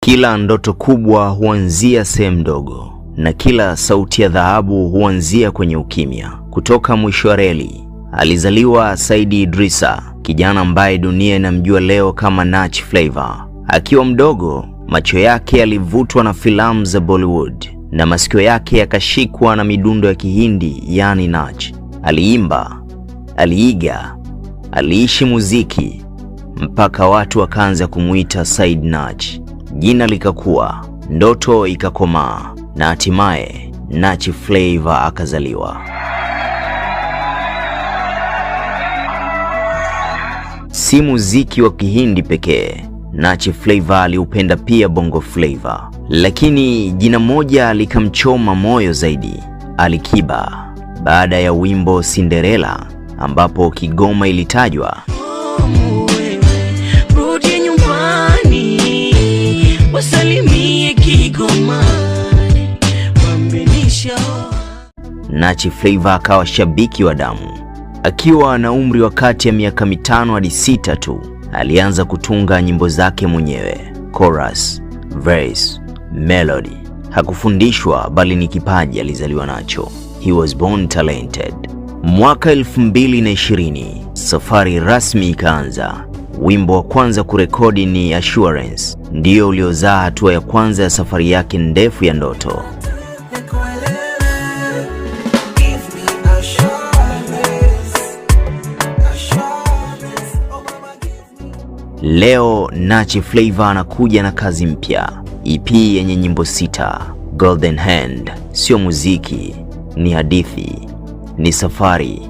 Kila ndoto kubwa huanzia sehemu ndogo, na kila sauti ya dhahabu huanzia kwenye ukimya. Kutoka mwisho wa reli alizaliwa Said Idrisa, kijana ambaye dunia inamjua leo kama Nach Flavor. Akiwa mdogo, macho yake yalivutwa na filamu za Bollywood na masikio yake yakashikwa na midundo ya Kihindi, yani Nach. Aliimba, aliiga, aliishi muziki mpaka watu wakaanza kumuita Said Nach. Jina likakuwa, ndoto ikakomaa, na hatimaye Nach Flavor akazaliwa. Si muziki wa Kihindi pekee, Nach Flavor aliupenda pia Bongo Flavor. Lakini jina moja likamchoma moyo zaidi, Alikiba. Baada ya wimbo Cinderella ambapo Kigoma ilitajwa, rudi nyumbani, wasalimie Kigoma, wambenisha. Nach Flavor akawa shabiki wa damu. Akiwa na umri wa kati ya miaka 5 hadi 6 tu, alianza kutunga nyimbo zake mwenyewe, chorus, verse, melody. Hakufundishwa bali ni kipaji alizaliwa nacho. He was born talented. Mwaka 2020, safari rasmi ikaanza. Wimbo wa kwanza kurekodi ni Assurance, ndio uliozaa hatua ya kwanza ya safari yake ndefu ya ndoto. Leo Nach Flavor anakuja na kazi mpya, EP yenye nyimbo 6, Golden Hand. Sio muziki, ni hadithi, ni safari,